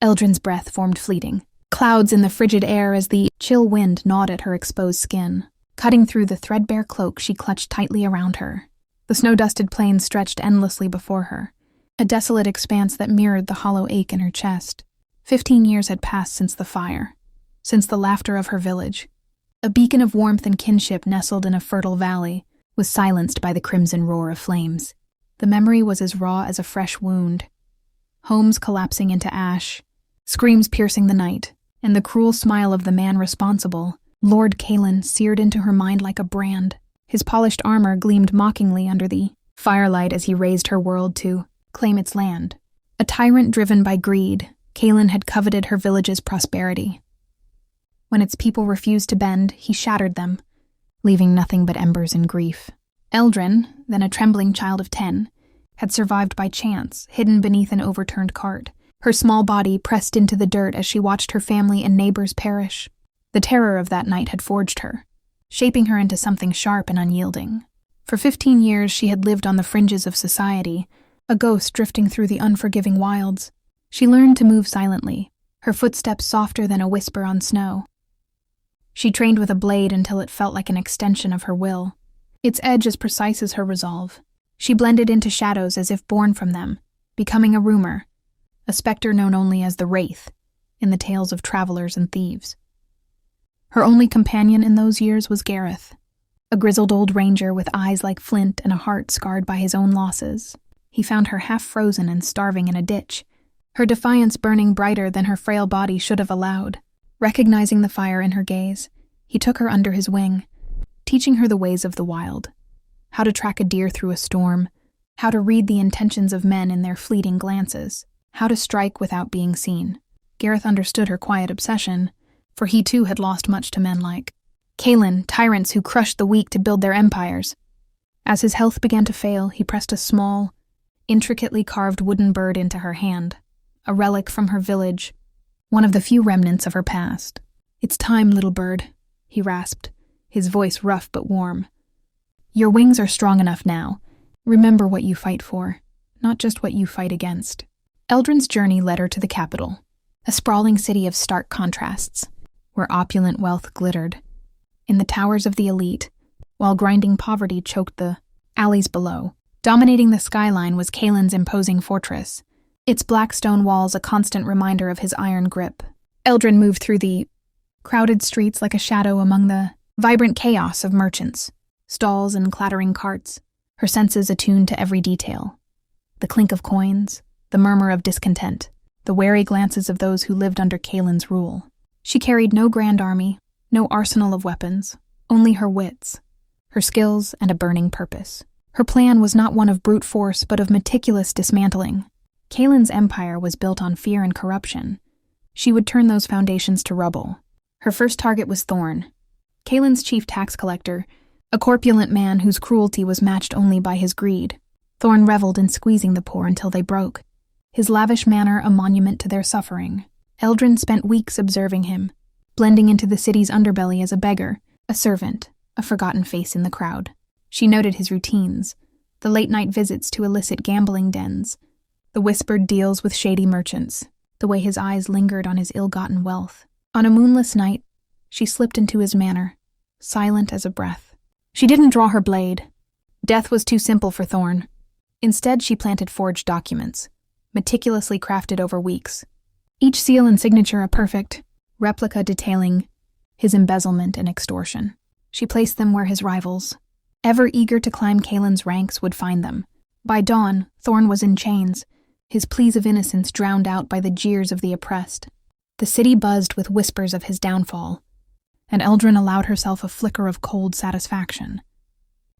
Eldrin's breath formed fleeting. Clouds in the frigid air as the chill wind gnawed at her exposed skin. Cutting through the threadbare cloak she clutched tightly around her. The snow-dusted plain stretched endlessly before her, a desolate expanse that mirrored the hollow ache in her chest. 15 years had passed since the fire, since the laughter of her village. A beacon of warmth and kinship nestled in a fertile valley was silenced by the crimson roar of flames. The memory was as raw as a fresh wound. Homes collapsing into ash, screams piercing the night, and the cruel smile of the man responsible, Lord Kalin, seared into her mind like a brand. His polished armor gleamed mockingly under the firelight as he raised her world to claim its land. A tyrant driven by greed, Kalin had coveted her village's prosperity. When its people refused to bend, he shattered them, leaving nothing but embers and grief. Eldrin, then a trembling child of 10, had survived by chance, hidden beneath an overturned cart, her small body pressed into the dirt as she watched her family and neighbors perish. The terror of that night had forged her, shaping her into something sharp and unyielding. For 15 years she had lived on the fringes of society, a ghost drifting through the unforgiving wilds. She learned to move silently, her footsteps softer than a whisper on snow. She trained with a blade until it felt like an extension of her will, its edge as precise as her resolve. She blended into shadows as if born from them, becoming a rumor, a specter known only as the Wraith, in the tales of travelers and thieves. Her only companion in those years was Gareth, a grizzled old ranger with eyes like flint and a heart scarred by his own losses. He found her half-frozen and starving in a ditch, her defiance burning brighter than her frail body should have allowed. Recognizing the fire in her gaze, he took her under his wing, teaching her the ways of the wild, how to track a deer through a storm, how to read the intentions of men in their fleeting glances, how to strike without being seen. Gareth understood her quiet obsession, for he too had lost much to men like Kalin, tyrants who crushed the weak to build their empires. As his health began to fail, he pressed a small, intricately carved wooden bird into her hand, a relic from her village, one of the few remnants of her past. "It's time, little bird," he rasped, his voice rough but warm. "Your wings are strong enough now. Remember what you fight for, not just what you fight against." Eldrin's journey led her to the capital, a sprawling city of stark contrasts, where opulent wealth glittered in the towers of the elite, while grinding poverty choked the alleys below. Dominating the skyline was Kalin's imposing fortress, its black stone walls a constant reminder of his iron grip. Eldrin moved through the crowded streets like a shadow among the vibrant chaos of merchants, stalls and clattering carts, her senses attuned to every detail. The clink of coins, the murmur of discontent, the wary glances of those who lived under Kalin's rule. She carried no grand army, no arsenal of weapons, only her wits, her skills, and a burning purpose. Her plan was not one of brute force, but of meticulous dismantling. Kalin's empire was built on fear and corruption. She would turn those foundations to rubble. Her first target was Thorn, Kalin's chief tax collector, a corpulent man whose cruelty was matched only by his greed. Thorn reveled in squeezing the poor until they broke, his lavish manner a monument to their suffering. Eldrin spent weeks observing him, blending into the city's underbelly as a beggar, a servant, a forgotten face in the crowd. She noted his routines, the late-night visits to illicit gambling dens, the whispered deals with shady merchants, the way his eyes lingered on his ill-gotten wealth. On a moonless night, she slipped into his manor, silent as a breath. She didn't draw her blade. Death was too simple for Thorn. Instead, she planted forged documents, meticulously crafted over weeks, each seal and signature a perfect replica detailing his embezzlement and extortion. She placed them where his rivals, ever eager to climb Kalin's ranks, would find them. By dawn, Thorn was in chains, his pleas of innocence drowned out by the jeers of the oppressed. The city buzzed with whispers of his downfall, and Eldrin allowed herself a flicker of cold satisfaction.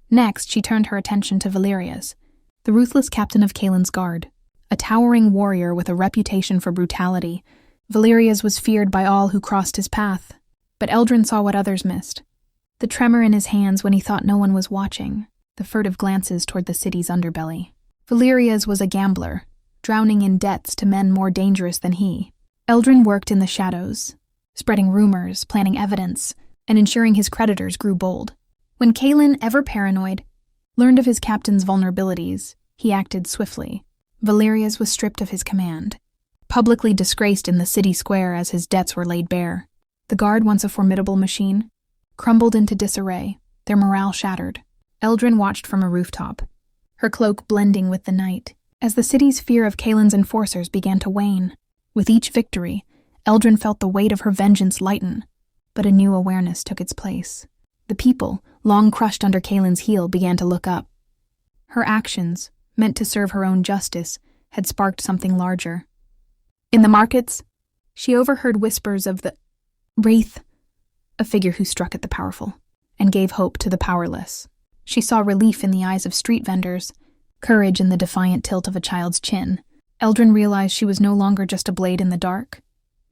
Next, she turned her attention to Valerius, the ruthless captain of Kalin's guard. A towering warrior with a reputation for brutality, Valerius was feared by all who crossed his path, but Eldrin saw what others missed. The tremor in his hands when he thought no one was watching, the furtive glances toward the city's underbelly. Valerius was a gambler, drowning in debts to men more dangerous than he. Eldrin worked in the shadows, spreading rumors, planting evidence, and ensuring his creditors grew bold. When Kalin, ever paranoid, learned of his captain's vulnerabilities, he acted swiftly. Valerius was stripped of his command, publicly disgraced in the city square as his debts were laid bare. The guard, once a formidable machine, crumbled into disarray, their morale shattered. Eldrin watched from a rooftop, her cloak blending with the night, as the city's fear of Kalin's enforcers began to wane. With each victory, Eldrin felt the weight of her vengeance lighten, but a new awareness took its place. The people, long crushed under Kalin's heel, began to look up. Her actions, meant to serve her own justice, had sparked something larger. In the markets, she overheard whispers of the Wraith, a figure who struck at the powerful and gave hope to the powerless. She saw relief in the eyes of street vendors, courage in the defiant tilt of a child's chin. Eldrin realized she was no longer just a blade in the dark.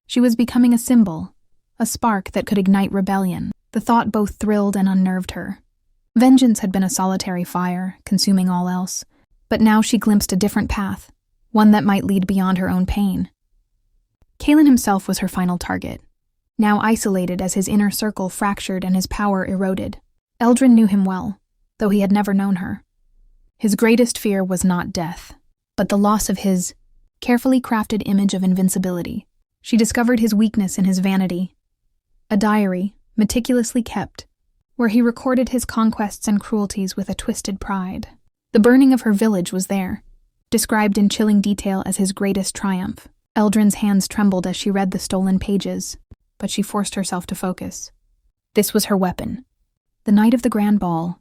She was becoming a symbol, a spark that could ignite rebellion. The thought both thrilled and unnerved her. Vengeance had been a solitary fire, consuming all else, but now she glimpsed a different path, one that might lead beyond her own pain. Kalin himself was her final target, now isolated as his inner circle fractured and his power eroded. Eldrin knew him well, though he had never known her. His greatest fear was not death, but the loss of his carefully crafted image of invincibility. She discovered his weakness in his vanity. A diary, meticulously kept, where he recorded his conquests and cruelties with a twisted pride. The burning of her village was there, described in chilling detail as his greatest triumph. Eldrin's hands trembled as she read the stolen pages, but she forced herself to focus. This was her weapon. The night of the grand ball,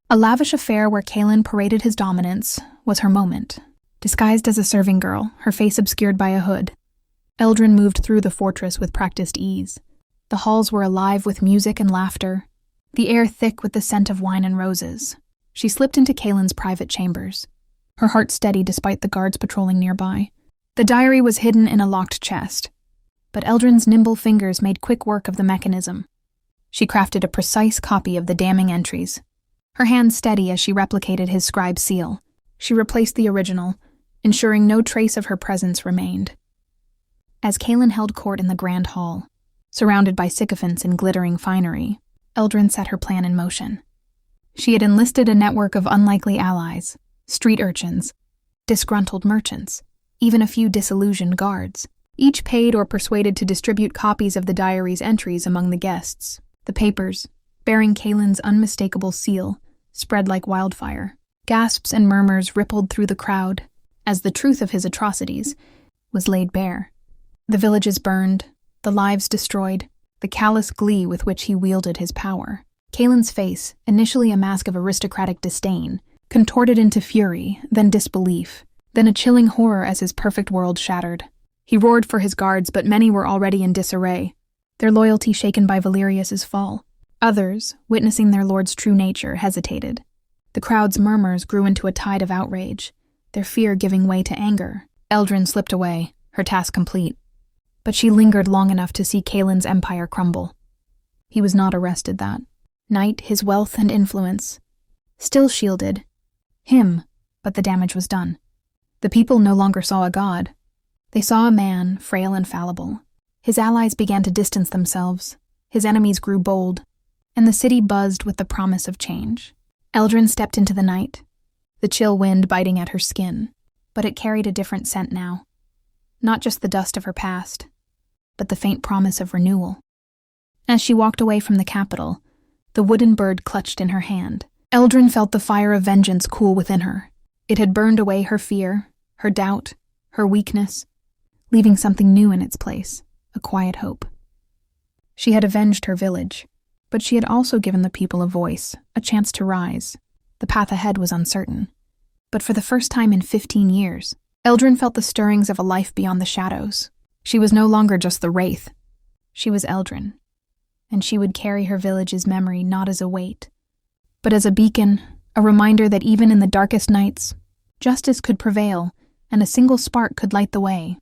a lavish affair where Kalin paraded his dominance, was her moment. Disguised as a serving girl, her face obscured by a hood, Eldrin moved through the fortress with practiced ease. The halls were alive with music and laughter, the air thick with the scent of wine and roses. She slipped into Kalin's private chambers, her heart steady despite the guards patrolling nearby. The diary was hidden in a locked chest, but Eldrin's nimble fingers made quick work of the mechanism. She crafted a precise copy of the damning entries, her hands steady as she replicated his scribe's seal. She replaced the original, ensuring no trace of her presence remained. As Kalin held court in the grand hall, surrounded by sycophants in glittering finery, Eldrin set her plan in motion. She had enlisted a network of unlikely allies, street urchins, disgruntled merchants, even a few disillusioned guards, each paid or persuaded to distribute copies of the diary's entries among the guests. The papers, bearing Kalin's unmistakable seal, spread like wildfire. Gasps and murmurs rippled through the crowd as the truth of his atrocities was laid bare. The villages burned, the lives destroyed, the callous glee with which he wielded his power. Kalin's face, initially a mask of aristocratic disdain, contorted into fury, then disbelief, then a chilling horror as his perfect world shattered. He roared for his guards, but many were already in disarray, their loyalty shaken by Valerius's fall. Others, witnessing their lord's true nature, hesitated. The crowd's murmurs grew into a tide of outrage, their fear giving way to anger. Eldrin slipped away, her task complete. But she lingered long enough to see Kalin's empire crumble. He was not arrested that night. His wealth and influence still shielded him, but the damage was done. The people no longer saw a god. They saw a man, frail and fallible. His allies began to distance themselves, his enemies grew bold, and the city buzzed with the promise of change. Eldrin stepped into the night, the chill wind biting at her skin, but it carried a different scent now. Not just the dust of her past, but the faint promise of renewal. As she walked away from the capital, the wooden bird clutched in her hand. Eldrin felt the fire of vengeance cool within her. It had burned away her fear, her doubt, her weakness, leaving something new in its place, a quiet hope. She had avenged her village, but she had also given the people a voice, a chance to rise. The path ahead was uncertain. But for the first time in 15 years, Eldrin felt the stirrings of a life beyond the shadows. She was no longer just the Wraith. She was Eldrin, and she would carry her village's memory not as a weight, but as a beacon, a reminder that even in the darkest nights, justice could prevail, and a single spark could light the way.